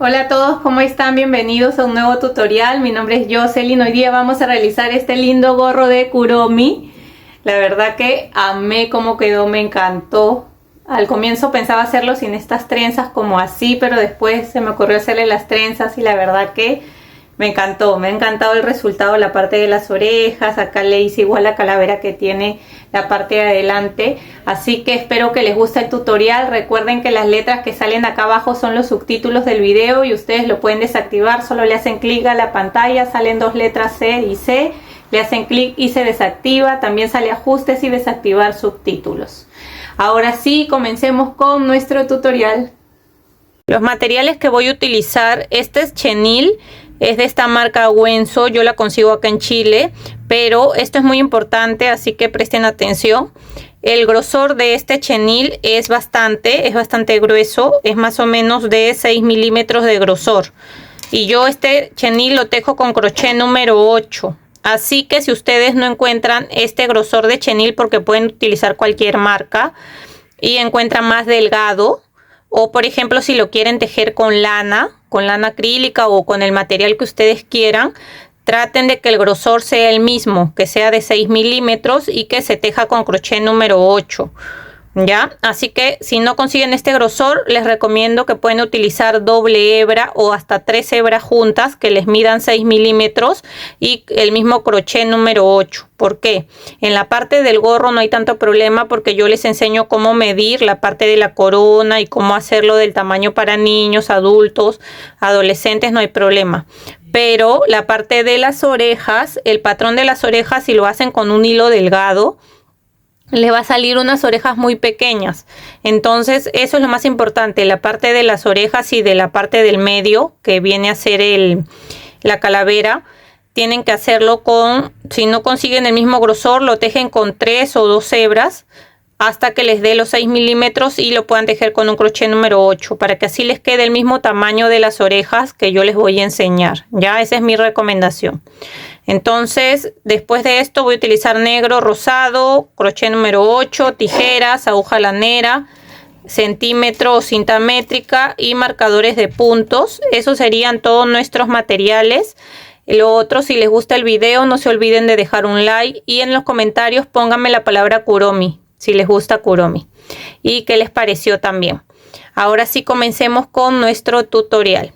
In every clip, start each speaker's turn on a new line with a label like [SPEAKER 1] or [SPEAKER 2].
[SPEAKER 1] Hola a todos, ¿cómo están? Bienvenidos a un nuevo tutorial. Mi nombre es Jocelyn. Hoy día vamos a realizar este lindo gorro de Kuromi. La verdad que amé cómo quedó, me encantó. Al comienzo pensaba hacerlo sin estas trenzas como así, pero después se me ocurrió hacerle las trenzas y la verdad que me encantó. Me ha encantado el resultado, la parte de las orejas. Acá le hice igual la calavera que tiene la parte de adelante. Así que espero que les guste el tutorial. Recuerden que las letras que salen acá abajo son los subtítulos del video y ustedes lo pueden desactivar. Solo le hacen clic a la pantalla, salen dos letras C y C. Le hacen clic y se desactiva. También sale ajustes y desactivar subtítulos. Ahora sí, comencemos con nuestro tutorial. Los materiales que voy a utilizar, este es chenil, es de esta marca Wenzo, yo la consigo acá en Chile, pero esto es muy importante, así que presten atención. El grosor de este chenil es bastante grueso, es más o menos de 6 milímetros de grosor. Y yo este chenil lo tejo con crochet número 8. Así que si ustedes no encuentran este grosor de chenil, porque pueden utilizar cualquier marca y encuentran más delgado, o por ejemplo si lo quieren tejer con lana acrílica o con el material que ustedes quieran, traten de que el grosor sea el mismo, que sea de 6 milímetros y que se teja con crochet número 8. ¿Ya? Así que si no consiguen este grosor, les recomiendo que pueden utilizar doble hebra o hasta 3 hebras juntas que les midan 6 milímetros y el mismo crochet número 8. ¿Por qué? En la parte del gorro no hay tanto problema porque yo les enseño cómo medir la parte de la corona y cómo hacerlo del tamaño para niños, adultos, adolescentes, no hay problema. Pero la parte de las orejas, el patrón de las orejas, si lo hacen con un hilo delgado, le va a salir unas orejas muy pequeñas. Entonces eso es lo más importante, la parte de las orejas y de la parte del medio que viene a ser la calavera. Tienen que hacerlo con, si no consiguen el mismo grosor, lo tejen con 3 o 2 hebras hasta que les dé los 6 milímetros y lo puedan tejer con un crochet número 8 para que así les quede el mismo tamaño de las orejas que yo les voy a enseñar. Ya, esa es mi recomendación. Entonces, después de esto voy a utilizar negro, rosado, crochet número 8, tijeras, aguja lanera, centímetro o cinta métrica y marcadores de puntos. Esos serían todos nuestros materiales. Lo otro, si les gusta el video, no se olviden de dejar un like y en los comentarios pónganme la palabra Kuromi, si les gusta Kuromi. Y qué les pareció también. Ahora sí, comencemos con nuestro tutorial.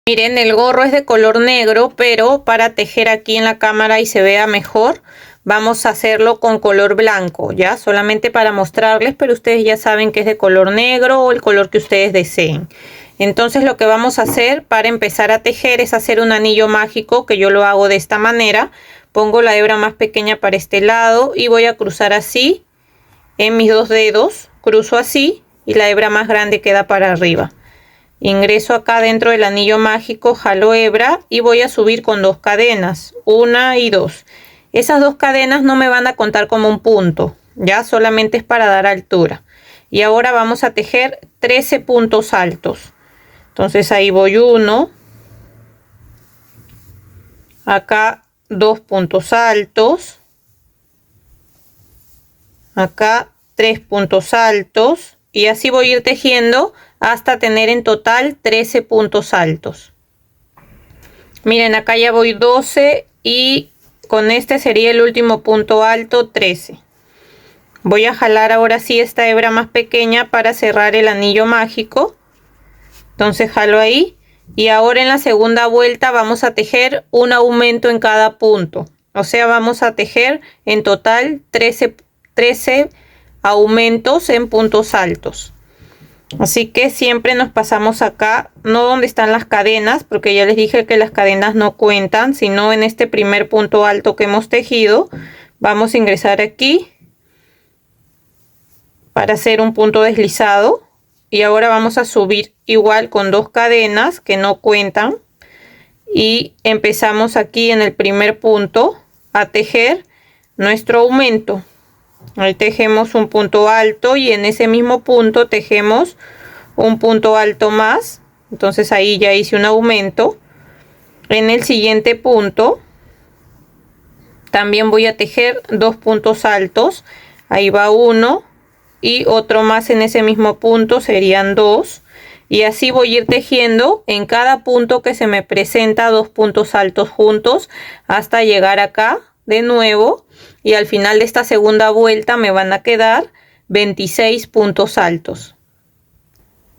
[SPEAKER 1] Miren, el gorro es de color negro, pero para tejer aquí en la cámara y se vea mejor, vamos a hacerlo con color blanco, ya, solamente para mostrarles, pero ustedes ya saben que es de color negro o el color que ustedes deseen. Entonces lo que vamos a hacer para empezar a tejer es hacer un anillo mágico, que yo lo hago de esta manera. Pongo la hebra más pequeña para este lado y voy a cruzar así en mis dos dedos, cruzo así y la hebra más grande queda para arriba. Ingreso acá dentro del anillo mágico, jalo hebra y voy a subir con 2 cadenas, 1 y 2. Esas 2 cadenas no me van a contar como un punto, ya solamente es para dar altura. Y ahora vamos a tejer 13 puntos altos. Entonces ahí voy 1, acá 2 puntos altos, acá 3 puntos altos y así voy a ir tejiendo hasta tener en total 13 puntos altos. Miren, acá ya voy 12 y con este sería el último punto alto, 13. Voy a jalar ahora sí esta hebra más pequeña para cerrar el anillo mágico. Entonces jalo ahí y ahora en la segunda vuelta vamos a tejer un aumento en cada punto. O sea, vamos a tejer en total 13 aumentos en puntos altos. Así que siempre nos pasamos acá, no donde están las cadenas, porque ya les dije que las cadenas no cuentan, sino en este primer punto alto que hemos tejido. Vamos a ingresar aquí para hacer un punto deslizado y ahora vamos a subir igual con 2 cadenas que no cuentan y empezamos aquí en el primer punto a tejer nuestro aumento. Ahí tejemos un punto alto y en ese mismo punto tejemos un punto alto más. Entonces ahí ya hice un aumento. En el siguiente punto también voy a tejer 2 puntos altos. Ahí va 1 y otro más en ese mismo punto, serían 2. Y así voy a ir tejiendo en cada punto que se me presenta 2 puntos altos juntos hasta llegar acá de nuevo, y al final de esta segunda vuelta me van a quedar 26 puntos altos.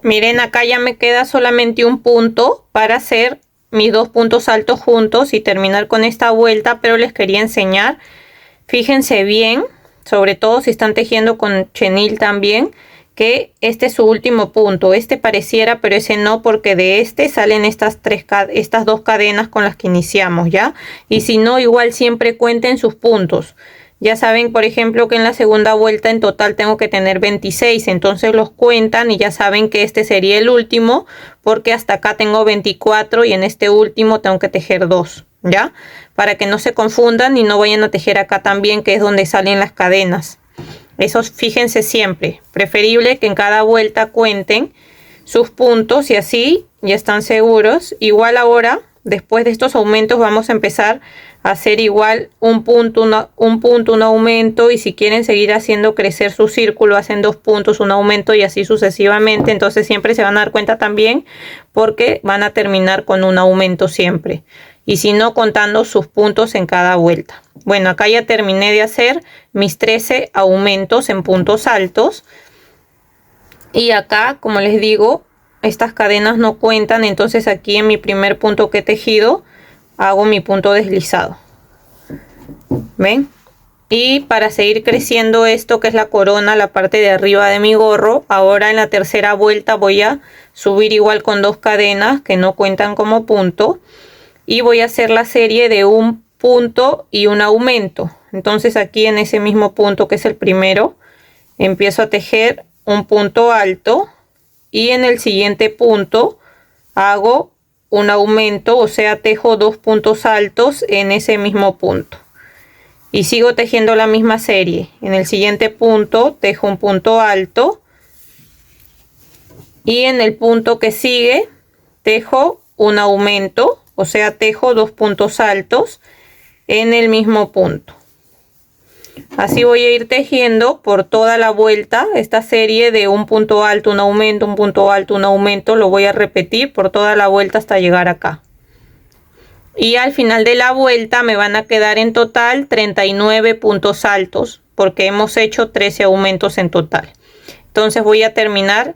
[SPEAKER 1] Miren, acá ya me queda solamente un punto para hacer mis 2 puntos altos juntos y terminar con esta vuelta, pero les quería enseñar, fíjense bien, sobre todo si están tejiendo con chenil también, que este es su último punto. Este pareciera, pero ese no, porque de este salen estas 2 cadenas con las que iniciamos, ¿ya? Y si no, igual siempre cuenten sus puntos. Ya saben, por ejemplo, que en la segunda vuelta en total tengo que tener 26, entonces los cuentan y ya saben que este sería el último, porque hasta acá tengo 24 y en este último tengo que tejer 2, ¿ya? Para que no se confundan y no vayan a tejer acá también, que es donde salen las cadenas. Eso fíjense siempre, preferible que en cada vuelta cuenten sus puntos y así ya están seguros. Igual ahora, después de estos aumentos, vamos a empezar a hacer igual un punto, un aumento, y si quieren seguir haciendo crecer su círculo, hacen 2 puntos, un aumento y así sucesivamente. Entonces siempre se van a dar cuenta también, porque van a terminar con un aumento siempre. Y si no, contando sus puntos en cada vuelta. Bueno, acá ya terminé de hacer mis 13 aumentos en puntos altos. Y acá, como les digo, estas cadenas no cuentan. Entonces aquí en mi primer punto que he tejido, hago mi punto deslizado. ¿Ven? Y para seguir creciendo esto, que es la corona, la parte de arriba de mi gorro, ahora en la tercera vuelta voy a subir igual con 2 cadenas que no cuentan como punto. Y voy a hacer la serie de un punto y un aumento. Entonces aquí en ese mismo punto, que es el primero, empiezo a tejer un punto alto, y en el siguiente punto hago un aumento, o sea, tejo 2 puntos altos en ese mismo punto. Y sigo tejiendo la misma serie. En el siguiente punto tejo un punto alto, y en el punto que sigue tejo un aumento, o sea, tejo 2 puntos altos en el mismo punto. Así voy a ir tejiendo por toda la vuelta esta serie de un punto alto, un aumento, un punto alto, un aumento. Lo voy a repetir por toda la vuelta hasta llegar acá. Y al final de la vuelta me van a quedar en total 39 puntos altos, porque hemos hecho 13 aumentos en total. Entonces voy a terminar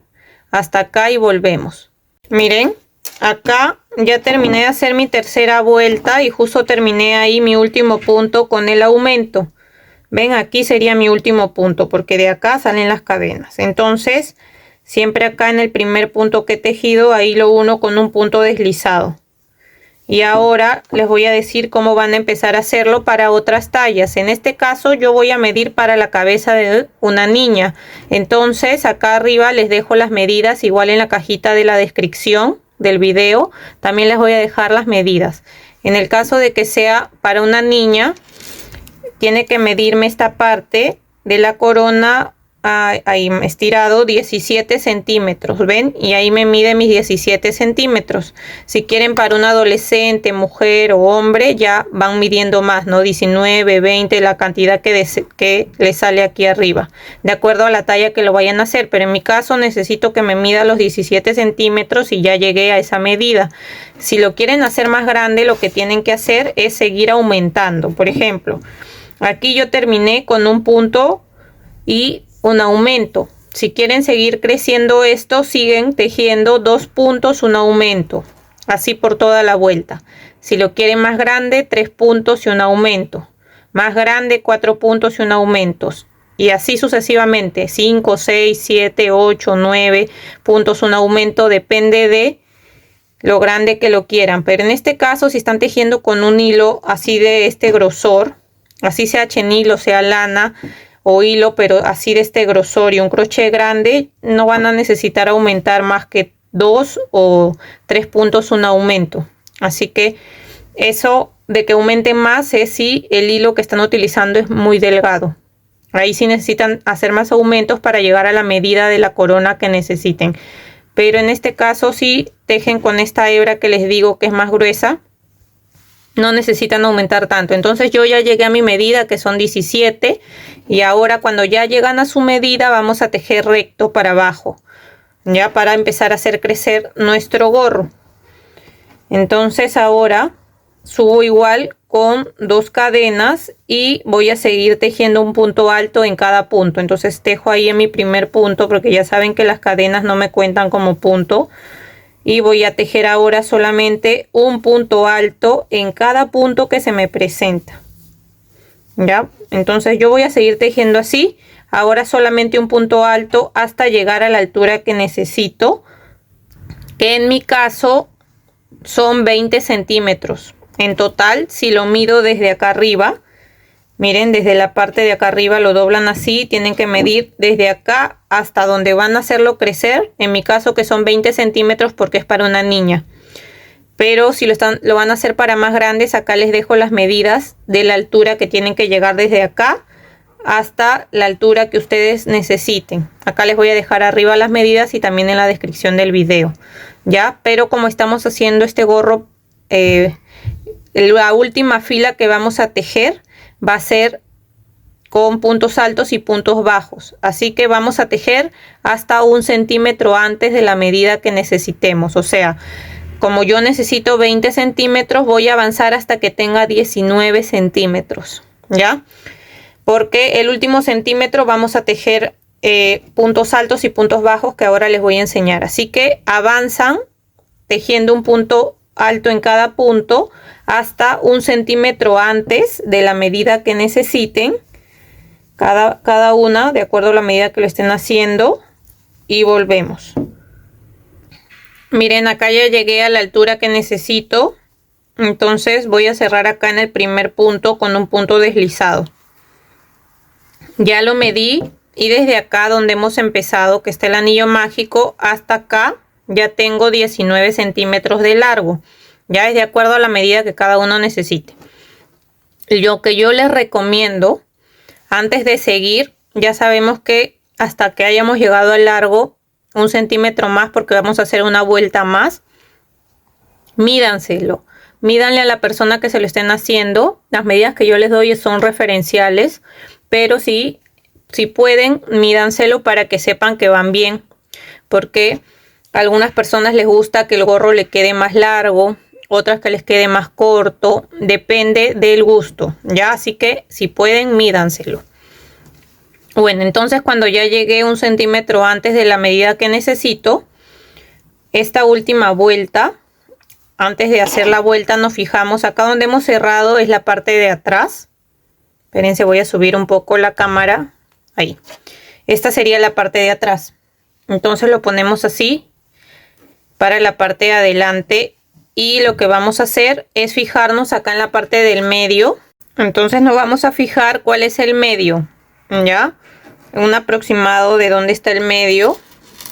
[SPEAKER 1] hasta acá y volvemos. Miren, acá ya terminé de hacer mi tercera vuelta y justo terminé ahí mi último punto con el aumento. Ven, aquí sería mi último punto, porque de acá salen las cadenas. Entonces siempre acá en el primer punto que he tejido, ahí lo uno con un punto deslizado. Y ahora les voy a decir cómo van a empezar a hacerlo para otras tallas. En este caso yo voy a medir para la cabeza de una niña. Entonces acá arriba les dejo las medidas, igual en la cajita de la descripción del video también les voy a dejar las medidas. En el caso de que sea para una niña, tiene que medirme esta parte de la corona ahí estirado 17 centímetros, ven, y ahí me mide mis 17 centímetros. Si quieren para un adolescente, mujer o hombre, ya van midiendo más, no 19, 20, la cantidad que les sale aquí arriba, de acuerdo a la talla que lo vayan a hacer. Pero en mi caso necesito que me mida los 17 centímetros y ya llegué a esa medida. Si lo quieren hacer más grande, lo que tienen que hacer es seguir aumentando. Por ejemplo, aquí yo terminé con un punto y un aumento. Si quieren seguir creciendo esto, siguen tejiendo 2 puntos, un aumento, así por toda la vuelta. Si lo quieren más grande, 3 puntos y un aumento. Más grande, 4 puntos y un aumento. Y así sucesivamente, 5, 6, 7, 8, 9 puntos, un aumento, depende de lo grande que lo quieran. Pero en este caso, si están tejiendo con un hilo así de este grosor, así sea chenil o sea lana o hilo, pero así de este grosor y un crochet grande, no van a necesitar aumentar más que 2 o 3 puntos, un aumento. Así que eso de que aumenten más es si el hilo que están utilizando es muy delgado. Ahí sí necesitan hacer más aumentos para llegar a la medida de la corona que necesiten. Pero en este caso, si tejen con esta hebra que les digo que es más gruesa, no necesitan aumentar tanto. Entonces yo ya llegué a mi medida, que son 17, y ahora cuando ya llegan a su medida vamos a tejer recto para abajo. ya para empezar a hacer crecer nuestro gorro. Entonces ahora subo igual con 2 cadenas y voy a seguir tejiendo un punto alto en cada punto. Entonces tejo ahí en mi primer punto, porque ya saben que las cadenas no me cuentan como punto, y voy a tejer ahora solamente un punto alto en cada punto que se me presenta. Ya, entonces yo voy a seguir tejiendo así, ahora solamente un punto alto hasta llegar a la altura que necesito, que en mi caso son 20 centímetros en total. Si lo mido desde acá arriba, miren, desde la parte de acá arriba lo doblan así, tienen que medir desde acá hasta donde van a hacerlo crecer, en mi caso que son 20 centímetros porque es para una niña. Pero si lo van a hacer para más grandes, acá les dejo las medidas de la altura que tienen que llegar desde acá hasta la altura que ustedes necesiten. Acá les voy a dejar arriba las medidas y también en la descripción del video, ya. Pero como estamos haciendo este gorro, la última fila que vamos a tejer va a ser con puntos altos y puntos bajos, así que vamos a tejer hasta 1 centímetro antes de la medida que necesitemos. O sea, como yo necesito 20 centímetros, voy a avanzar hasta que tenga 19 centímetros, ¿ya? Porque el último centímetro vamos a tejer puntos altos y puntos bajos que ahora les voy a enseñar. Así que avanzan tejiendo un punto alto en cada punto hasta 1 centímetro antes de la medida que necesiten. Cada una de acuerdo a la medida que lo estén haciendo, y volvemos. Miren, acá ya llegué a la altura que necesito, entonces voy a cerrar acá en el primer punto con un punto deslizado. Ya lo medí y desde acá donde hemos empezado, que está el anillo mágico, hasta acá ya tengo 19 centímetros de largo. Ya es de acuerdo a la medida que cada uno necesite. Lo que yo les recomiendo antes de seguir, ya sabemos que hasta que hayamos llegado al largo 1 centímetro más, porque vamos a hacer una vuelta más, mídanselo. Mídanle a la persona que se lo estén haciendo. Las medidas que yo les doy son referenciales, pero si pueden, mídanselo para que sepan que van bien, porque a algunas personas les gusta que el gorro le quede más largo, otras que les quede más corto, depende del gusto, ya. Así que si pueden, mídanselo. Bueno, entonces cuando ya llegué 1 centímetro antes de la medida que necesito, esta última vuelta, antes de hacer la vuelta, nos fijamos acá donde hemos cerrado, es la parte de atrás. Espérense, voy a subir un poco la cámara. Ahí. Esta sería la parte de atrás. Entonces lo ponemos así para la parte de adelante. Y lo que vamos a hacer es fijarnos acá en la parte del medio. Entonces nos vamos a fijar cuál es el medio, ¿ya? Un aproximado de dónde está el medio.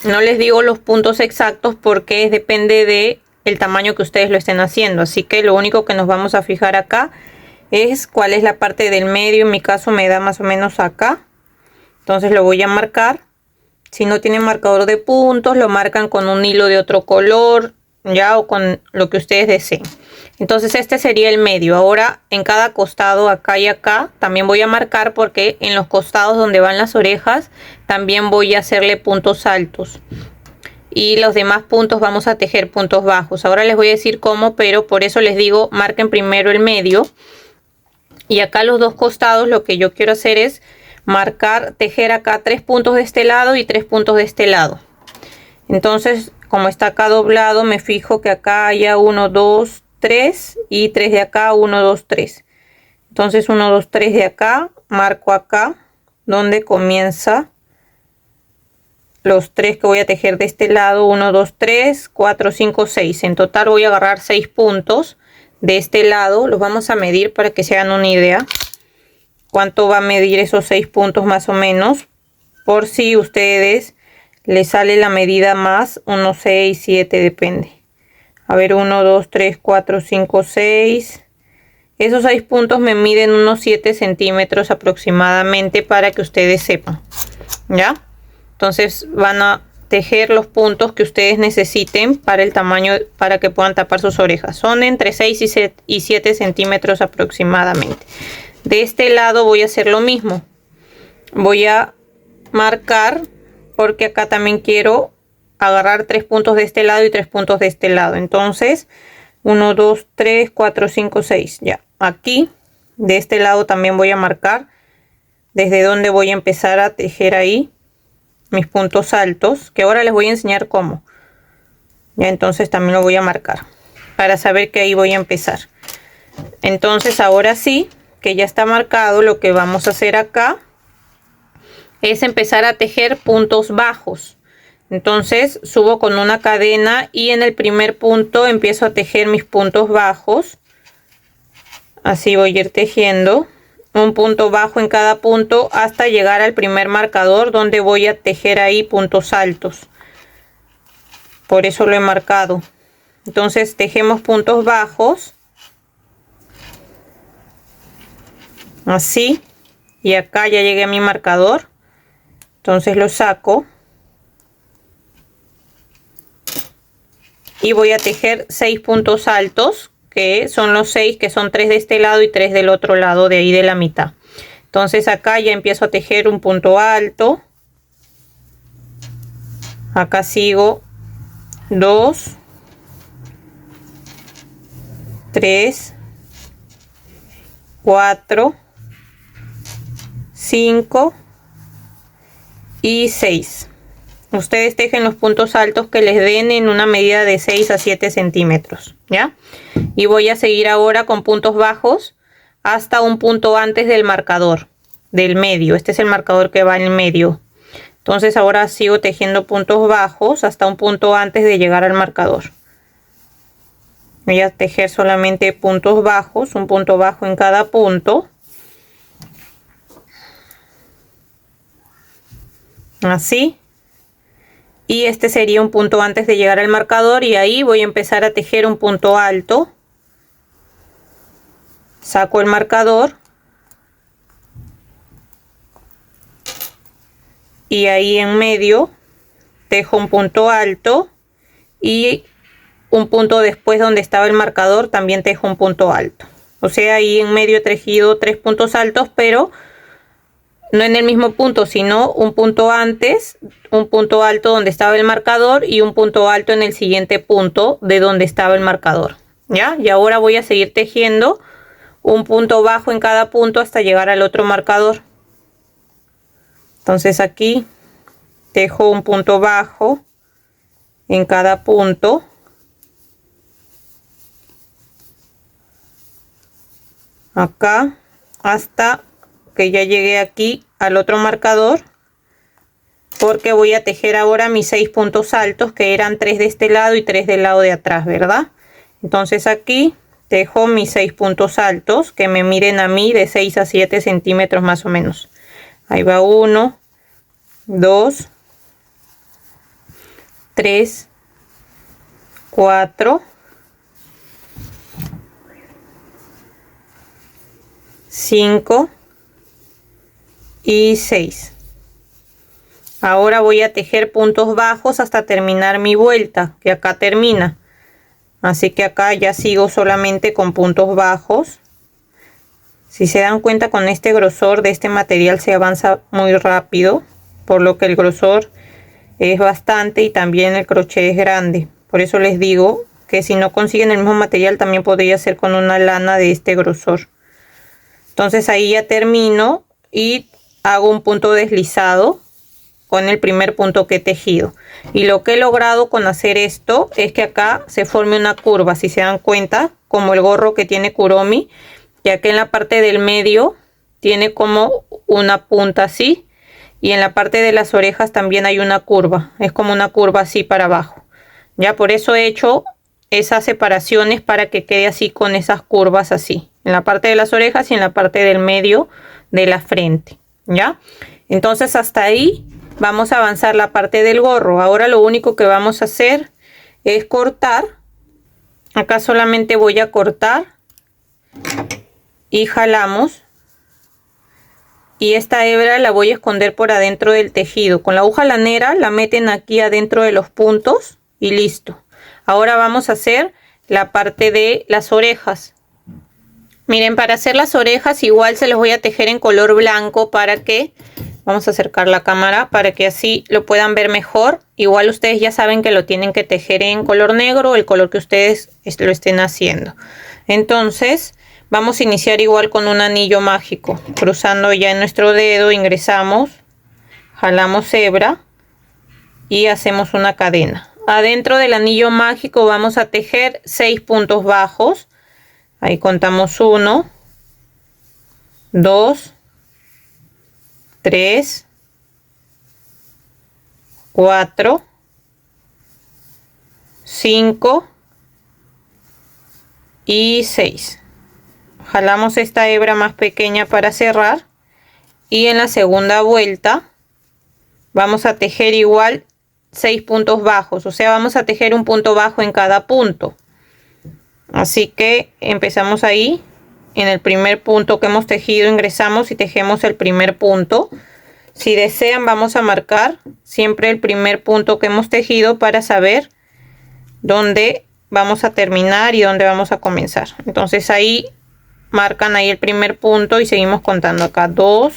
[SPEAKER 1] No les digo los puntos exactos porque depende de el tamaño que ustedes lo estén haciendo. Así que lo único que nos vamos a fijar acá es cuál es la parte del medio. En mi caso me da más o menos acá. Entonces lo voy a marcar. Si no tienen marcador de puntos, lo marcan con un hilo de otro color, ya, o con lo que ustedes deseen. Entonces este sería el medio. Ahora en cada costado, acá y acá, también voy a marcar, porque en los costados donde van las orejas también voy a hacerle puntos altos, y los demás puntos vamos a tejer puntos bajos. Ahora les voy a decir cómo, pero por eso les digo, marquen primero el medio. Y acá los dos costados, lo que yo quiero hacer es marcar, tejer acá 3 puntos de este lado y 3 puntos de este lado. Entonces, como está acá doblado, me fijo que acá haya 1, 2, 3 y 3 de acá, 1, 2, 3. Entonces 1, 2, 3 de acá, marco acá donde comienza los 3 que voy a tejer de este lado. 1, 2, 3, 4, 5, 6. En total voy a agarrar 6 puntos de este lado. Los vamos a medir para que se hagan una idea cuánto va a medir esos 6 puntos más o menos, por si ustedes les sale la medida más. 1, 6, 7, depende. A ver, 1, 2, 3, 4, 5, 6. Esos 6 puntos me miden unos 7 centímetros aproximadamente, para que ustedes sepan, ¿ya? Entonces van a tejer los puntos que ustedes necesiten para el tamaño, para que puedan tapar sus orejas. Son entre 6 y 7 centímetros aproximadamente. De este lado voy a hacer lo mismo. Voy a marcar, porque acá también quiero agarrar 3 puntos de este lado y 3 puntos de este lado. Entonces 1, 2, 3, 4, 5, 6. Ya, aquí de este lado también voy a marcar desde donde voy a empezar a tejer ahí mis puntos altos, que ahora les voy a enseñar cómo. Ya, entonces también lo voy a marcar para saber que ahí voy a empezar. Entonces ahora sí que ya está marcado, lo que vamos a hacer acá es empezar a tejer puntos bajos. Entonces subo con una cadena y en el primer punto empiezo a tejer mis puntos bajos. Así voy a ir tejiendo un punto bajo en cada punto hasta llegar al primer marcador, donde voy a tejer ahí puntos altos. Por eso lo he marcado. Entonces tejemos puntos bajos así, y acá ya llegué a mi marcador. Entonces lo saco y voy a tejer 6 puntos altos, que son los 6, que son 3 de este lado y 3 del otro lado de ahí de la mitad. Entonces acá ya empiezo a tejer un punto alto. Acá sigo 2, 3, 4, 5 y 6. Ustedes tejen los puntos altos que les den en una medida de 6 a 7 centímetros, ¿ya? Y voy a seguir ahora con puntos bajos hasta un punto antes del marcador, del medio. Este es el marcador que va en el medio. Entonces ahora sigo tejiendo puntos bajos hasta un punto antes de llegar al marcador. Voy a tejer solamente puntos bajos, un punto bajo en cada punto. Así. Y este sería un punto antes de llegar al marcador, y ahí voy a empezar a tejer un punto alto. Saco el marcador y ahí en medio tejo un punto alto, y un punto después donde estaba el marcador también tejo un punto alto. O sea, ahí en medio he tejido 3 puntos altos, pero no en el mismo punto, sino un punto antes, un punto alto donde estaba el marcador y un punto alto en el siguiente punto de donde estaba el marcador. ¿Ya? Y ahora voy a seguir tejiendo un punto bajo en cada punto hasta llegar al otro marcador. Entonces aquí tejo un punto bajo en cada punto. Acá hasta que ya llegué aquí al otro marcador, porque voy a tejer ahora mis 6 puntos altos, que eran 3 de este lado y 3 del lado de atrás, ¿verdad? Entonces aquí tejo mis 6 puntos altos, que me miren a mí de 6 a 7 centímetros más o menos. Ahí va 1, 2, 3, 4, 5 y 6. Ahora voy a tejer puntos bajos hasta terminar mi vuelta, que acá termina. Así que acá ya sigo solamente con puntos bajos. Si se dan cuenta, con este grosor de este material se avanza muy rápido, por lo que el grosor es bastante y también el crochet es grande. Por eso les digo que si no consiguen el mismo material, también podría ser con una lana de este grosor. Entonces ahí ya termino y hago un punto deslizado con el primer punto que he tejido. Y lo que he logrado con hacer esto es que acá se forme una curva, si se dan cuenta, como el gorro que tiene Kuromi, ya que en la parte del medio tiene como una punta así, y en la parte de las orejas también hay una curva, es como una curva así para abajo. Ya por eso he hecho esas separaciones, para que quede así con esas curvas así, en la parte de las orejas y en la parte del medio de la frente. ¿Ya? Entonces hasta ahí vamos a avanzar la parte del gorro. Ahora lo único que vamos a hacer es cortar. Acá solamente voy a cortar y jalamos, y esta hebra la voy a esconder por adentro del tejido. Con la aguja lanera la meten aquí adentro de los puntos y listo. Ahora vamos a hacer la parte de las orejas. Miren, para hacer las orejas igual se los voy a tejer en color blanco, para que Vamos a acercar la cámara para que así lo puedan ver mejor. Igual ustedes ya saben que lo tienen que tejer en color negro o el color que ustedes lo estén haciendo. Entonces vamos a iniciar igual con un anillo mágico. Cruzando ya en nuestro dedo ingresamos, jalamos hebra y hacemos una cadena. Adentro del anillo mágico vamos a tejer 6 puntos bajos. Ahí contamos 1, 2, 3, 4, 5 y 6. Jalamos esta hebra más pequeña para cerrar y en la segunda vuelta vamos a tejer igual 6 puntos bajos, o sea, vamos a tejer un punto bajo en cada punto. Así que empezamos ahí. En el primer punto que hemos tejido ingresamos y tejemos el primer punto. Si desean vamos a marcar siempre el primer punto que hemos tejido para saber dónde vamos a terminar y dónde vamos a comenzar. Entonces ahí marcan ahí el primer punto y seguimos contando acá 2,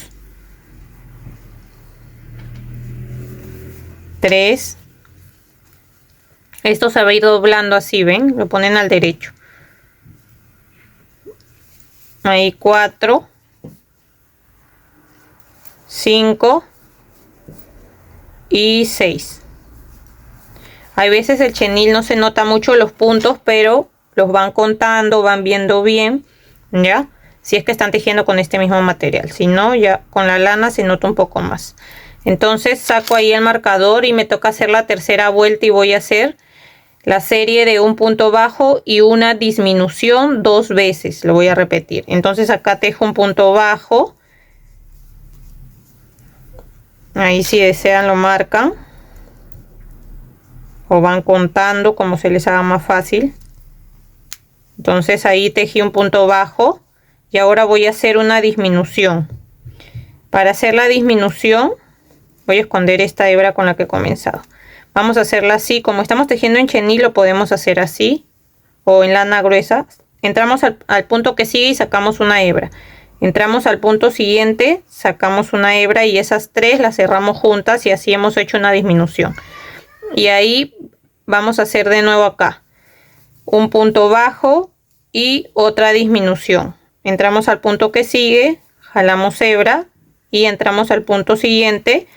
[SPEAKER 1] 3. Esto se va a ir doblando así, ven, lo ponen al derecho. Ahí 4, 5 y 6. Hay veces el chenil no se nota mucho los puntos, pero los van contando, van viendo bien, ya, si es que están tejiendo con este mismo material. Si no, ya con la lana se nota un poco más. Entonces saco ahí el marcador y me toca hacer la tercera vuelta y voy a hacer la serie de un punto bajo y una disminución 2 veces. Lo voy a repetir. Entonces acá tejo un punto bajo. Ahí si desean lo marcan. O van contando como se les haga más fácil. Entonces ahí tejí un punto bajo. Y ahora voy a hacer una disminución. Para hacer la disminución voy a esconder esta hebra con la que he comenzado. Vamos a hacerla así, como estamos tejiendo en chenil lo podemos hacer así o en lana gruesa. Entramos al punto que sigue y sacamos una hebra. Entramos al punto siguiente, sacamos una hebra y esas 3 las cerramos juntas y así hemos hecho una disminución. Y ahí vamos a hacer de nuevo acá un punto bajo y otra disminución. Entramos al punto que sigue, jalamos hebra y entramos al punto siguiente.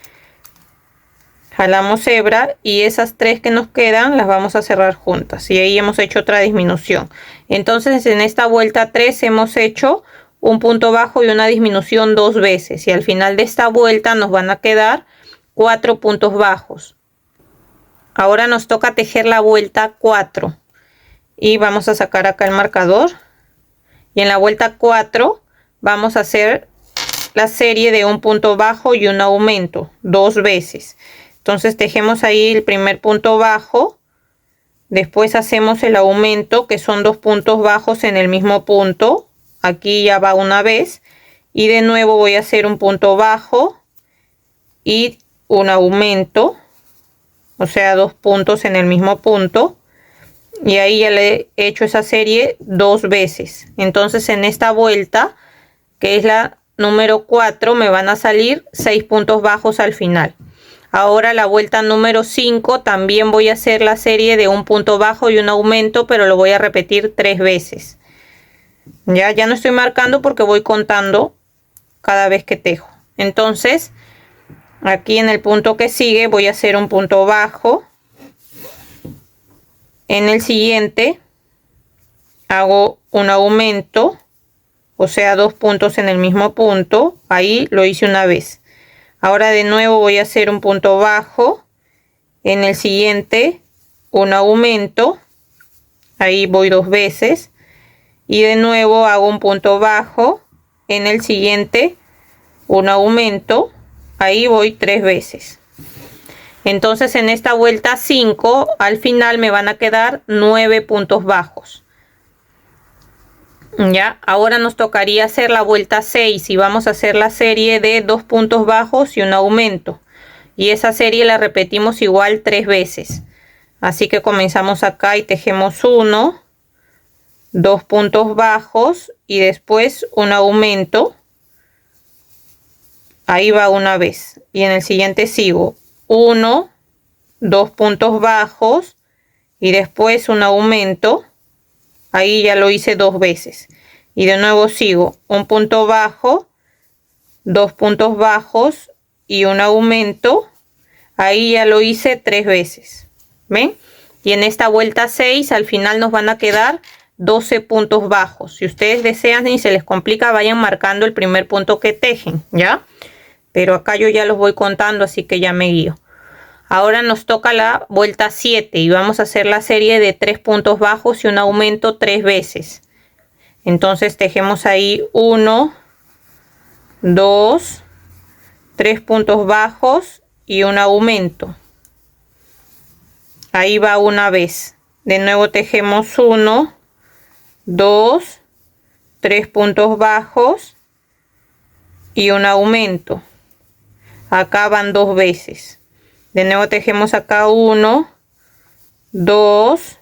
[SPEAKER 1] Jalamos hebra y esas 3 que nos quedan las vamos a cerrar juntas y ahí hemos hecho otra disminución. Entonces en esta vuelta 3 hemos hecho un punto bajo y una disminución 2 veces y al final de esta vuelta nos van a quedar 4 puntos bajos. Ahora nos toca tejer la vuelta 4 y vamos a sacar acá el marcador y en la vuelta 4 vamos a hacer la serie de un punto bajo y un aumento 2 veces. Entonces tejemos ahí el primer punto bajo, después hacemos el aumento que son 2 puntos bajos en el mismo punto, aquí ya va una vez y de nuevo voy a hacer un punto bajo y un aumento, o sea 2 puntos en el mismo punto y ahí ya le he hecho esa serie 2 veces. Entonces en esta vuelta que es la número 4 me van a salir 6 puntos bajos al final. Ahora la vuelta número 5 también voy a hacer la serie de un punto bajo y un aumento, pero lo voy a repetir 3 veces. Ya no estoy marcando porque voy contando cada vez que tejo. Entonces aquí en el punto que sigue voy a hacer un punto bajo. En el siguiente hago un aumento, o sea 2 puntos en el mismo punto. Ahí lo hice una vez. Ahora de nuevo voy a hacer un punto bajo, en el siguiente un aumento, ahí voy 2 veces y de nuevo hago un punto bajo, en el siguiente un aumento, ahí voy 3 veces. Entonces en esta vuelta 5 al final me van a quedar 9 puntos bajos. Ya, ahora nos tocaría hacer la vuelta 6 y vamos a hacer la serie de 2 puntos bajos y un aumento. Y esa serie la repetimos igual 3 veces. Así que comenzamos acá y tejemos 1, 2 puntos bajos y después un aumento. ahí va una vez, y en el siguiente sigo 1, 2 puntos bajos y después un aumento, ahí ya lo hice 2 veces, y de nuevo sigo un punto bajo, 2 puntos bajos y un aumento, ahí ya lo hice 3 veces, ¿ven? Y en esta vuelta 6 al final nos van a quedar 12 puntos bajos. Si ustedes desean y se les complica, vayan marcando el primer punto que tejen, ¿ya? Pero acá yo ya los voy contando, así que ya me guío. Ahora nos toca la vuelta 7 y vamos a hacer la serie de 3 puntos bajos y un aumento 3 veces. Entonces tejemos ahí 1, 2, 3 puntos bajos y un aumento. Ahí va una vez. De nuevo tejemos 1, 2, 3 puntos bajos y un aumento. Acá van 2 veces. De nuevo tejemos acá 1, 2,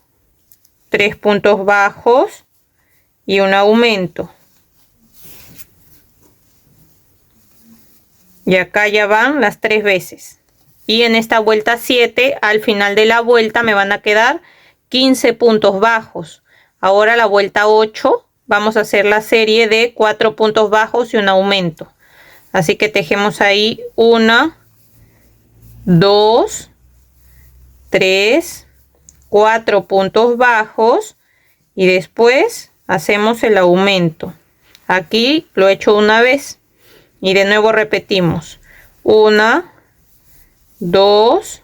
[SPEAKER 1] 3 puntos bajos y un aumento. Y acá ya van las 3 veces. Y en esta vuelta 7, al final de la vuelta me van a quedar 15 puntos bajos. Ahora la vuelta 8, vamos a hacer la serie de 4 puntos bajos y un aumento. Así que tejemos ahí 1, 2, 3, 4 puntos bajos y después hacemos el aumento. Aquí lo he hecho una vez y de nuevo repetimos 1, 2,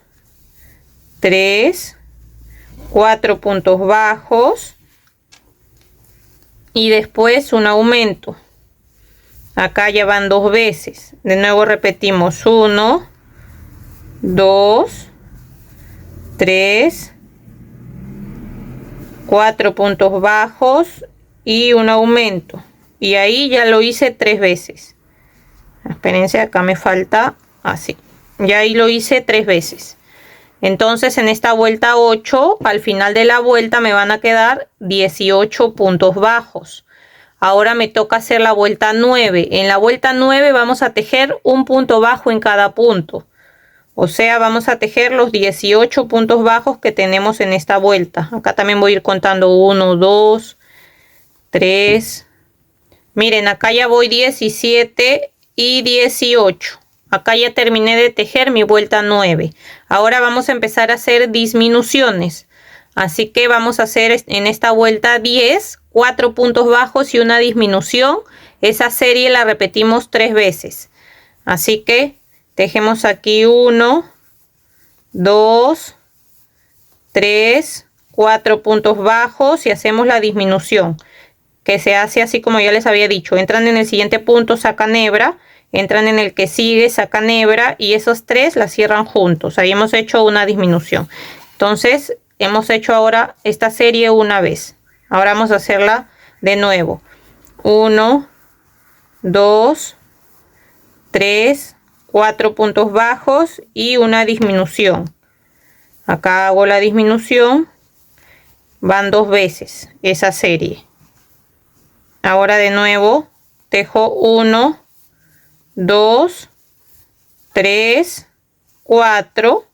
[SPEAKER 1] 3, 4 puntos bajos y después un aumento. Acá ya van 2 veces. De nuevo repetimos 1, 2, 3, 4 puntos bajos y un aumento. Y ahí ya lo hice 3 veces. Espérense, acá me falta así. Ya ahí lo hice 3 veces. Entonces en esta vuelta 8, al final de la vuelta me van a quedar 18 puntos bajos. Ahora me toca hacer la vuelta 9. En la vuelta 9 vamos a tejer un punto bajo en cada punto. O sea, vamos a tejer los 18 puntos bajos que tenemos en esta vuelta. Acá también voy a ir contando 1, 2, 3. Miren, acá ya voy 17 y 18. Acá ya terminé de tejer mi vuelta 9. Ahora vamos a empezar a hacer disminuciones. Así que vamos a hacer en esta vuelta 10, 4 puntos bajos y una disminución. Esa serie la repetimos 3 veces. Así que tejemos aquí 1, 2, 3, 4 puntos bajos y hacemos la disminución. Que se hace así como ya les había dicho. Entran en el siguiente punto, sacan hebra. Entran en el que sigue, sacan hebra y esos 3 la cierran juntos. Ahí hemos hecho una disminución. Entonces hemos hecho ahora esta serie una vez. Ahora vamos a hacerla de nuevo. 1, 2, 3, 4 puntos bajos y una disminución. Acá hago la disminución. Van 2 veces esa serie. Ahora de nuevo tejo 1, 2, 3, 4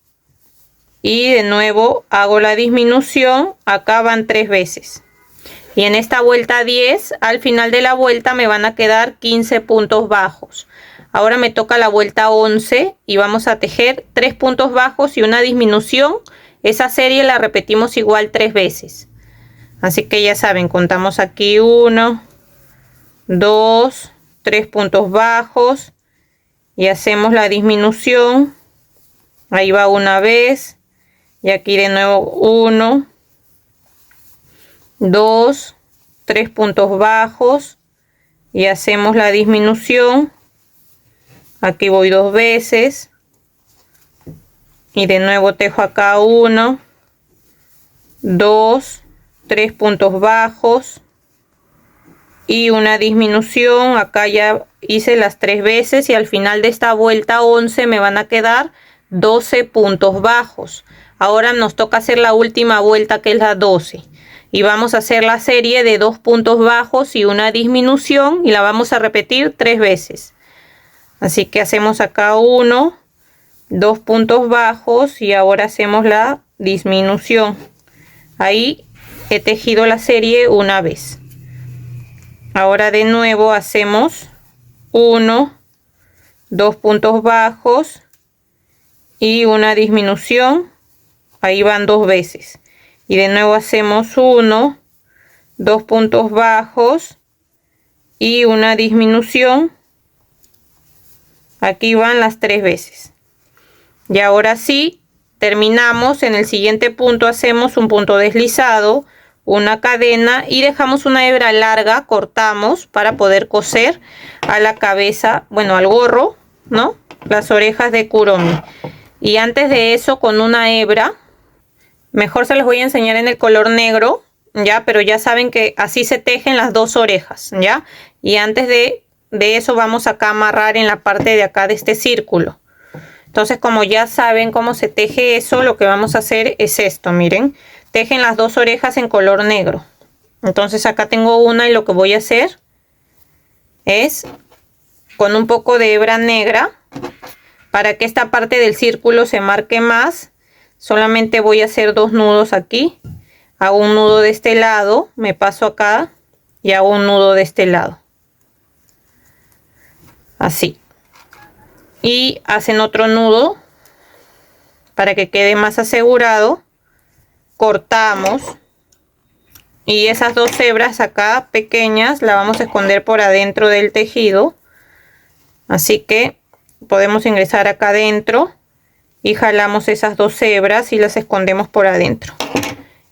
[SPEAKER 1] y de nuevo hago la disminución. Acá van 3 veces y en esta vuelta 10 al final de la vuelta me van a quedar 15 puntos bajos. Ahora me toca la vuelta 11 y vamos a tejer 3 puntos bajos y una disminución. Esa serie la repetimos igual 3 veces. Así que ya saben, contamos aquí 1, 2, 3 puntos bajos y hacemos la disminución. Ahí va una vez y aquí de nuevo 1, 2, 3 puntos bajos y hacemos la disminución. Aquí voy 2 veces y de nuevo tejo acá 1, 2, 3 puntos bajos y una disminución. Acá ya hice las 3 veces y al final de esta vuelta 11 me van a quedar 12 puntos bajos. Ahora nos toca hacer la última vuelta, que es la 12, y vamos a hacer la serie de 2 puntos bajos y una disminución y la vamos a repetir 3 veces. Así que hacemos acá 1, 2 puntos bajos y ahora hacemos la disminución. Ahí he tejido la serie una vez. Ahora de nuevo hacemos 1, 2 puntos bajos y una disminución. Ahí van 2 veces. Y de nuevo hacemos 1, 2 puntos bajos y una disminución. Aquí van las 3 veces. Y ahora sí, terminamos. En el siguiente punto hacemos un punto deslizado, una cadena y dejamos una hebra larga, cortamos para poder coser a la cabeza, bueno, al gorro, ¿no? Las orejas de Kuromi. Y antes de eso, con una hebra, mejor se les voy a enseñar en el color negro, ya, pero ya saben que así se tejen las 2 orejas, ya. Y antes de eso vamos acá a amarrar en la parte de acá de este círculo. Entonces, como ya saben cómo se teje eso, lo que vamos a hacer es esto, miren. Tejen las 2 orejas en color negro. Entonces acá tengo una y lo que voy a hacer es con un poco de hebra negra, para que esta parte del círculo se marque más, solamente voy a hacer 2 nudos aquí. Hago un nudo de este lado, me paso acá y hago un nudo de este lado. Así. Y hacen otro nudo para que quede más asegurado. Cortamos. Y esas 2 hebras acá pequeñas las vamos a esconder por adentro del tejido. Así que podemos ingresar acá adentro y jalamos esas 2 hebras y las escondemos por adentro.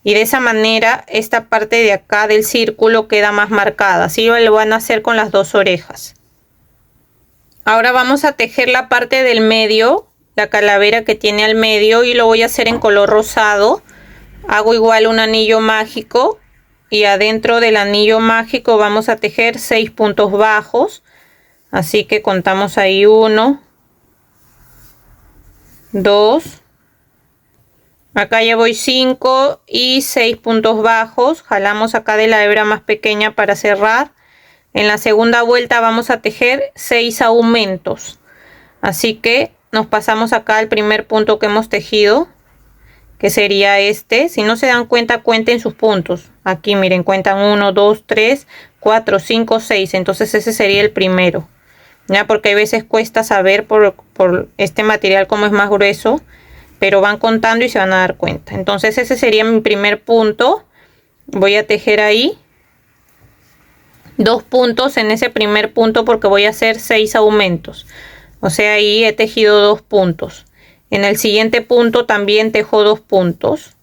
[SPEAKER 1] Y de esa manera esta parte de acá del círculo queda más marcada. Así lo van a hacer con las 2 orejas. Ahora vamos a tejer la parte del medio, la calavera que tiene al medio, y lo voy a hacer en color rosado. Hago igual un anillo mágico y adentro del anillo mágico vamos a tejer 6 puntos bajos. Así que contamos ahí 1, 2, acá ya voy 5 y 6 puntos bajos. Jalamos acá de la hebra más pequeña para cerrar. En la segunda vuelta vamos a tejer 6 aumentos. Así que nos pasamos acá al primer punto que hemos tejido, que sería este. Si no se dan cuenta, cuenten sus puntos. Aquí miren, cuentan 1, 2, 3, 4, 5, 6. Entonces ese sería el primero. Ya, porque a veces cuesta saber por este material cómo es más grueso, pero van contando y se van a dar cuenta. Entonces ese sería mi primer punto. Voy a tejer ahí 2 puntos en ese primer punto porque voy a hacer 6 aumentos. O sea, ahí he tejido 2 puntos. En el siguiente punto también tejo 2 puntos.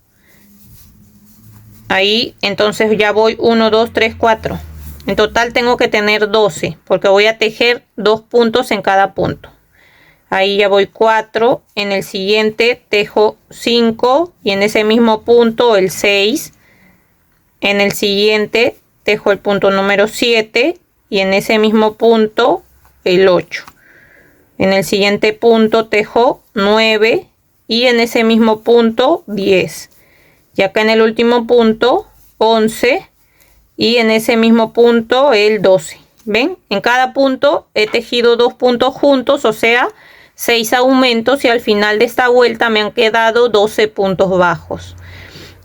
[SPEAKER 1] Ahí entonces ya voy 1, 2, 3, 4. En total tengo que tener 12 porque voy a tejer 2 puntos en cada punto. Ahí ya voy 4. En el siguiente tejo 5 y en ese mismo punto el 6. En el siguiente tejo el punto número 7 y en ese mismo punto el 8. En el siguiente punto tejo 9 y en ese mismo punto 10. Y acá en el último punto 11 y en ese mismo punto el 12. ¿Ven? En cada punto he tejido 2 puntos juntos, o sea, 6 aumentos, y al final de esta vuelta me han quedado 12 puntos bajos.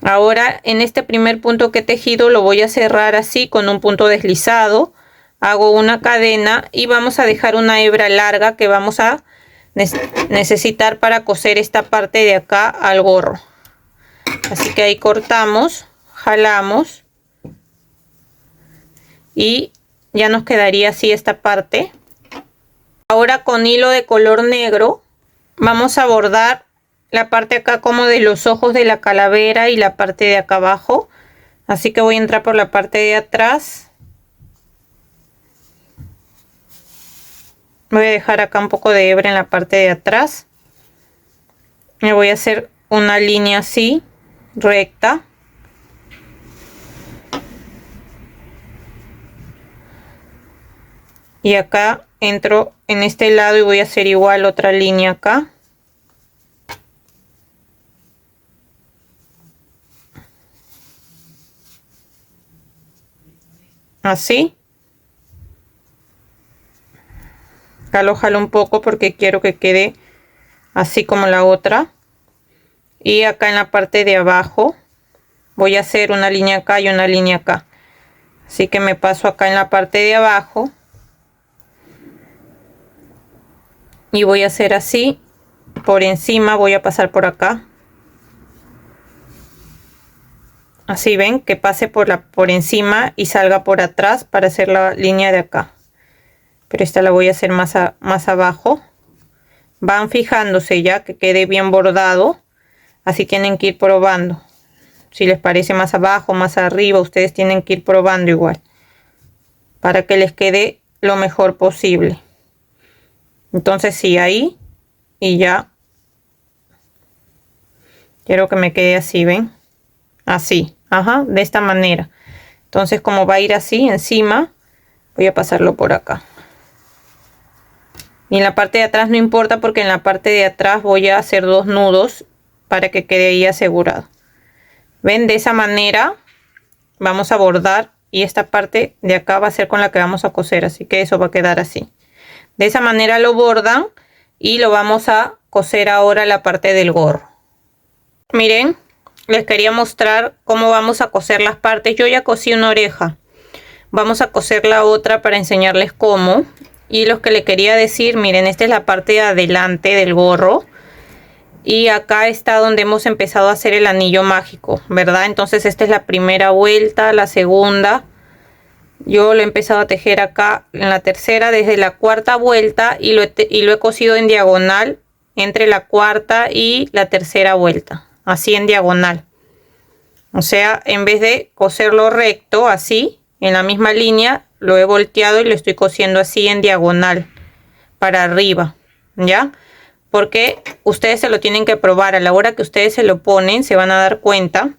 [SPEAKER 1] Ahora en este primer punto que he tejido lo voy a cerrar así con un punto deslizado. Hago una cadena y vamos a dejar una hebra larga que vamos a necesitar para coser esta parte de acá al gorro. Así que ahí cortamos, jalamos y ya nos quedaría así esta parte. Ahora con hilo de color negro vamos a bordar la parte acá como de los ojos de la calavera y la parte de acá abajo. Así que voy a entrar por la parte de atrás. Voy a dejar acá un poco de hebra en la parte de atrás. Me voy a hacer una línea así, recta. Y acá entro en este lado y voy a hacer igual otra línea acá. Así. Acá lo jalo un poco porque quiero que quede así como la otra. Y acá en la parte de abajo voy a hacer una línea acá y una línea acá. Así que me paso acá en la parte de abajo. Y voy a hacer así. Por encima voy a pasar por acá. Así ven, que pase por encima y salga por atrás para hacer la línea de acá. Pero esta la voy a hacer más abajo. Van fijándose ya que quede bien bordado. Así tienen que ir probando. Si les parece más abajo, más arriba, ustedes tienen que ir probando igual. Para que les quede lo mejor posible. Entonces sí, ahí. Y ya. Quiero que me quede así, ¿ven? Así. Ajá, de esta manera. Entonces como va a ir así encima, voy a pasarlo por acá. Y en la parte de atrás no importa porque en la parte de atrás voy a hacer 2 nudos para que quede ahí asegurado. Ven, de esa manera vamos a bordar y esta parte de acá va a ser con la que vamos a coser, así que eso va a quedar así. De esa manera lo bordan y lo vamos a coser ahora la parte del gorro. Miren, les quería mostrar cómo vamos a coser las partes. Yo ya cosí una oreja. Vamos a coser la otra para enseñarles cómo. Y lo que le quería decir, miren, esta es la parte de adelante del gorro. Y acá está donde hemos empezado a hacer el anillo mágico, ¿verdad? Entonces esta es la primera vuelta, la segunda. Yo lo he empezado a tejer acá en la tercera desde la cuarta vuelta y lo he cosido en diagonal entre la cuarta y la tercera vuelta. Así en diagonal. O sea, en vez de coserlo recto, así, en la misma línea, lo he volteado y lo estoy cosiendo así en diagonal, para arriba, ¿ya? Porque ustedes se lo tienen que probar. A la hora que ustedes se lo ponen, se van a dar cuenta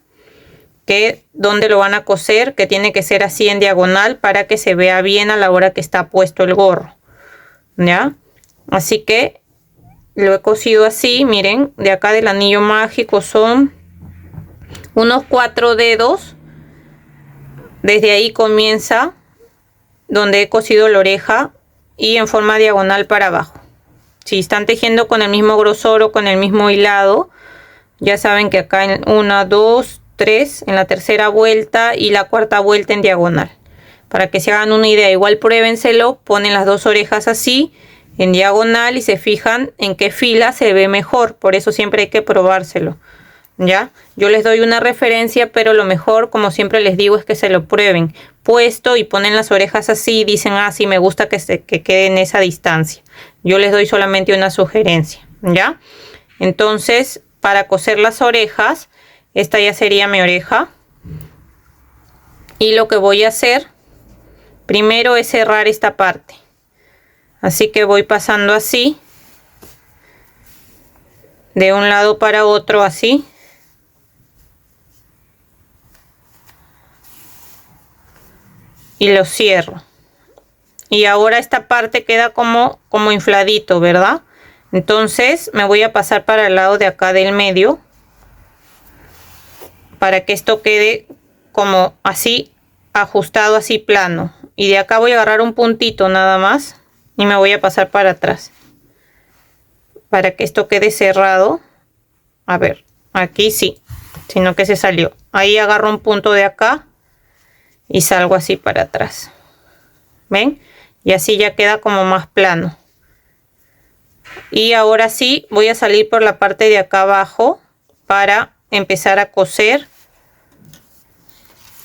[SPEAKER 1] que donde lo van a coser, que tiene que ser así en diagonal para que se vea bien a la hora que está puesto el gorro, ¿ya? Así que lo he cosido así, miren, de acá del anillo mágico son unos 4 dedos. Desde ahí comienza donde he cosido la oreja y en forma diagonal para abajo. Si están tejiendo con el mismo grosor o con el mismo hilado, ya saben que acá en 1, 2, 3, en la tercera vuelta y la cuarta vuelta en diagonal. Para que se hagan una idea, igual pruébenselo, ponen las 2 orejas así en diagonal y se fijan en qué fila se ve mejor. Por eso siempre hay que probárselo, ¿ya? Yo les doy una referencia, pero lo mejor, como siempre les digo, es que se lo prueben puesto y ponen las orejas así y dicen, ah, sí, me gusta que quede en esa distancia. Yo les doy solamente una sugerencia, ¿ya? Entonces, para coser las orejas, esta ya sería mi oreja. Y lo que voy a hacer primero es cerrar esta parte. Así que voy pasando así, de un lado para otro, así. Y lo cierro. Y ahora esta parte queda como infladito, ¿verdad? Entonces me voy a pasar para el lado de acá del medio. Para que esto quede como así, ajustado, así plano. Y de acá voy a agarrar un puntito nada más. Y me voy a pasar para atrás. Para que esto quede cerrado. A ver, aquí sí. Sino que se salió. Ahí agarro un punto de acá. Y salgo así para atrás. ¿Ven? Y así ya queda como más plano. Y ahora sí voy a salir por la parte de acá abajo. Para empezar a coser.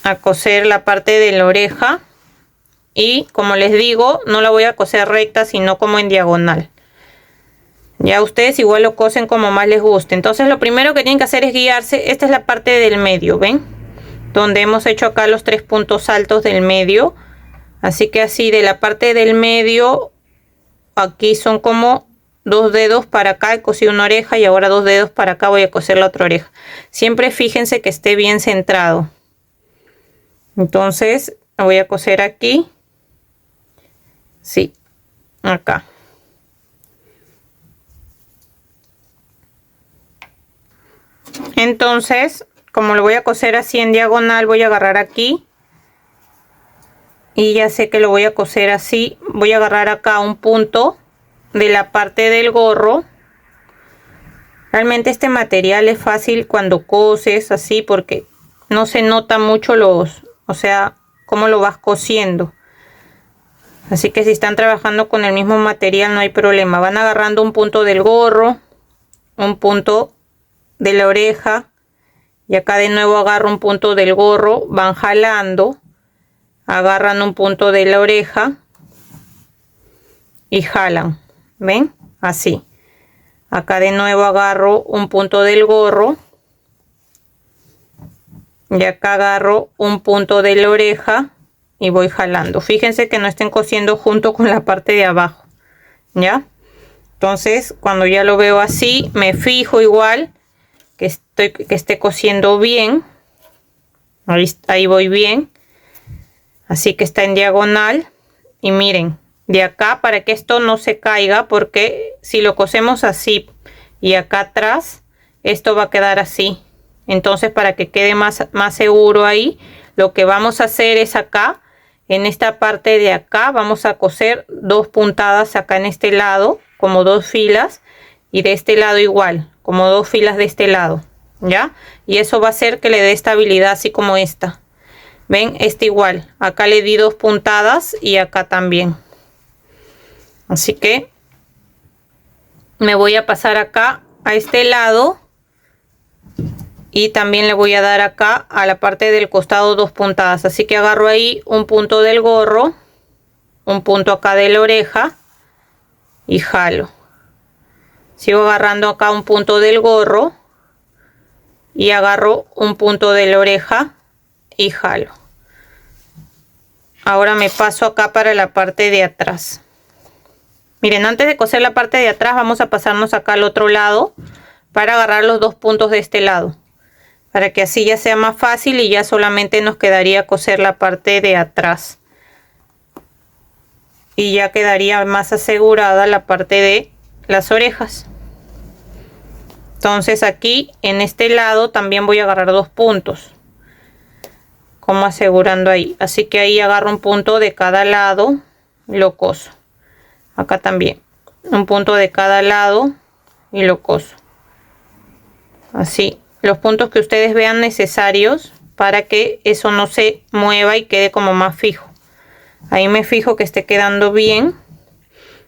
[SPEAKER 1] A coser la parte de la oreja. Y como les digo, no la voy a coser recta, sino como en diagonal. Ya ustedes igual lo cosen como más les guste. Entonces lo primero que tienen que hacer es guiarse. Esta es la parte del medio, ¿ven? Donde hemos hecho acá los 3 puntos altos del medio. Así que así de la parte del medio, aquí son como 2 dedos para acá. He cosido una oreja y ahora 2 dedos para acá voy a coser la otra oreja. Siempre fíjense que esté bien centrado. Entonces voy a coser aquí. Sí, acá. Entonces, como lo voy a coser así en diagonal, voy a agarrar aquí. Y ya sé que lo voy a coser así. Voy a agarrar acá un punto de la parte del gorro. Realmente este material es fácil cuando coses así porque no se nota mucho o sea, cómo lo vas cosiendo. Así que si están trabajando con el mismo material no hay problema. Van agarrando un punto del gorro, un punto de la oreja y acá de nuevo agarro un punto del gorro, van jalando, agarran un punto de la oreja y jalan. ¿Ven? Así. Acá de nuevo agarro un punto del gorro y acá agarro un punto de la oreja y voy jalando. Fíjense que no estén cosiendo junto con la parte de abajo, ¿ya? Entonces cuando ya lo veo así, me fijo igual que esté cosiendo bien. Ahí voy bien, así que está en diagonal. Y miren, de acá, para que esto no se caiga, porque si lo cosemos así y acá atrás, esto va a quedar así. Entonces, para que quede más seguro ahí, lo que vamos a hacer es acá, en esta parte de acá, vamos a coser 2 puntadas acá en este lado, como 2 filas, y de este lado igual, como 2 filas de este lado, ¿ya? Y eso va a hacer que le dé estabilidad, así como esta. ¿Ven? Este igual, acá le di 2 puntadas y acá también. Así que me voy a pasar acá a este lado y también le voy a dar acá a la parte del costado 2 puntadas. Así que agarro ahí un punto del gorro, un punto acá de la oreja y jalo. Sigo agarrando acá un punto del gorro y agarro un punto de la oreja y jalo. Ahora me paso acá para la parte de atrás. Miren, antes de coser la parte de atrás vamos a pasarnos acá al otro lado para agarrar los 2 puntos de este lado, para que así ya sea más fácil y ya solamente nos quedaría coser la parte de atrás y ya quedaría más asegurada la parte de las orejas. Entonces aquí en este lado también voy a agarrar 2 puntos, como asegurando ahí. Así que ahí agarro un punto de cada lado y lo coso. Acá también un punto de cada lado y lo coso. Así, los puntos que ustedes vean necesarios para que eso no se mueva y quede como más fijo. Ahí me fijo que esté quedando bien.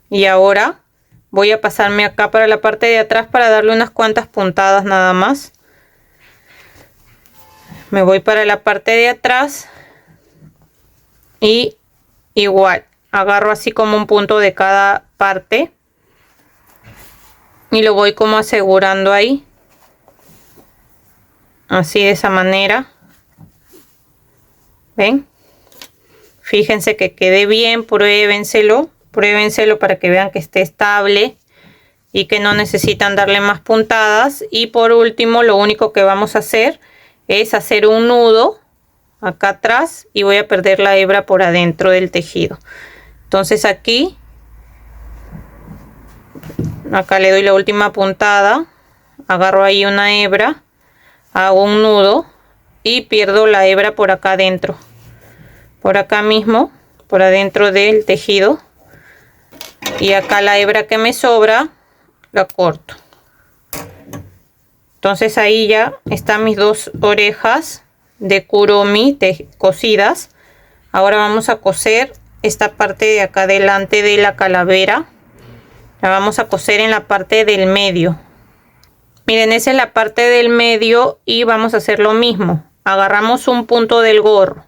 [SPEAKER 1] Y ahora voy a pasarme acá para la parte de atrás para darle unas cuantas puntadas nada más. Me voy para la parte de atrás y igual agarro así como un punto de cada parte y lo voy como asegurando ahí, así de esa manera. ¿Ven? Fíjense que quede bien, pruébenselo para que vean que esté estable y que no necesitan darle más puntadas. Y por último, lo único que vamos a hacer es hacer un nudo acá atrás y voy a perder la hebra por adentro del tejido. Entonces aquí, acá le doy la última puntada, agarro ahí una hebra, hago un nudo y pierdo la hebra por acá adentro, por acá mismo, por adentro del tejido. Y acá la hebra que me sobra la corto. Entonces ahí ya están mis 2 orejas de Kuromi cosidas. Ahora vamos a coser esta parte de acá delante de la calavera. La vamos a coser en la parte del medio. Miren, esa es la parte del medio y vamos a hacer lo mismo. Agarramos un punto del gorro.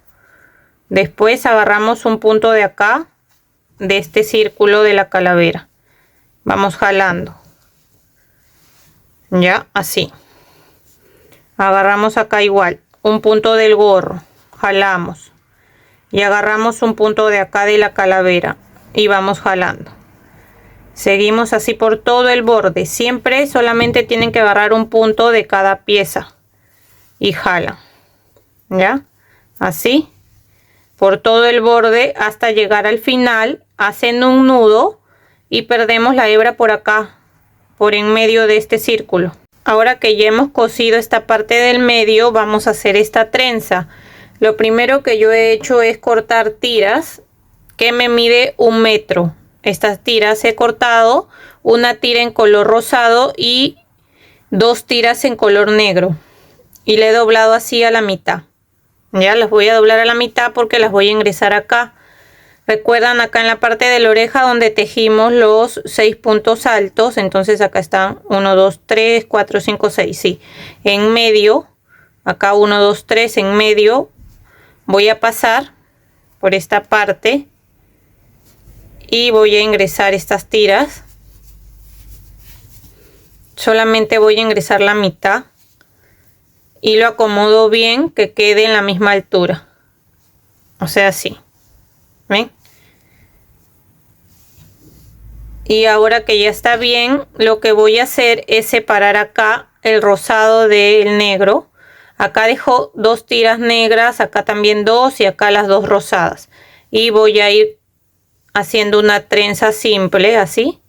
[SPEAKER 1] Después agarramos un punto de acá, de este círculo de la calavera. Vamos jalando. Ya, así. Agarramos acá igual, un punto del gorro. Jalamos. Y agarramos un punto de acá de la calavera. Y vamos jalando. Seguimos así por todo el borde. Siempre solamente tienen que agarrar un punto de cada pieza. Y jalan. ¿Ya? Así. Por todo el borde hasta llegar al final. Hacen un nudo. Y perdemos la hebra por acá. Por en medio de este círculo. Ahora que ya hemos cosido esta parte del medio. Vamos a hacer esta trenza. Lo primero que yo he hecho es cortar tiras. Que me mide 1 metro. estas tiras he cortado una tira en color rosado y 2 tiras en color negro y le he doblado así a la mitad. Ya las voy a doblar a la mitad porque las voy a ingresar acá. Recuerdan acá en la parte de la oreja donde tejimos los 6 puntos altos. Entonces acá están 1, 2, 3, 4, 5, 6. Sí, en medio, acá 1, 2, 3 en medio. Voy a pasar por esta parte y voy a ingresar estas tiras. Solamente voy a ingresar la mitad y lo acomodo bien que quede en la misma altura, o sea, así. ¿Ven? Y ahora que ya está bien, lo que voy a hacer es separar acá el rosado del negro. Acá dejo 2 tiras negras, acá también 2 y acá las 2 rosadas. Y voy a ir haciendo una trenza simple, así.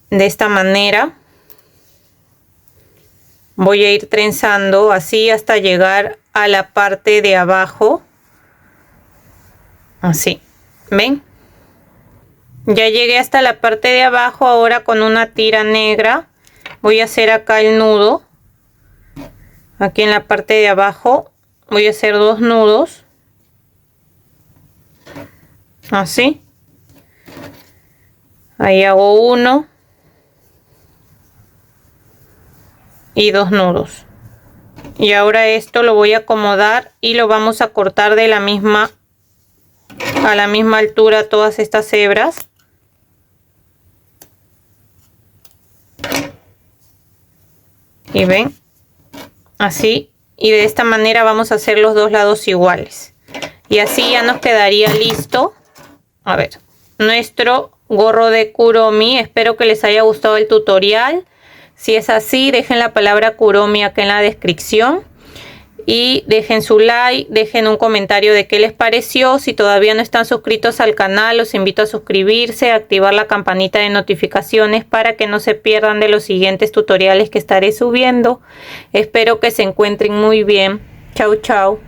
[SPEAKER 1] De esta manera. Voy a ir trenzando así hasta llegar a la parte de abajo. Así. ¿Ven? Ya llegué hasta la parte de abajo. Ahora con una tira negra voy a hacer acá el nudo. Aquí en la parte de abajo voy a hacer 2 nudos. Así. Ahí hago 1 y 2 nudos. Y ahora esto lo voy a acomodar y lo vamos a cortar de la misma a la misma altura todas estas hebras. Y ven, así, y de esta manera vamos a hacer los dos lados iguales y así ya nos quedaría listo, a ver, nuestro gorro de Kuromi. Espero que les haya gustado el tutorial. Si es así, dejen la palabra Kuromi acá en la descripción y dejen su like, dejen un comentario de qué les pareció. Si todavía no están suscritos al canal, los invito a suscribirse, a activar la campanita de notificaciones para que no se pierdan de los siguientes tutoriales que estaré subiendo. Espero que se encuentren muy bien. Chau, chau.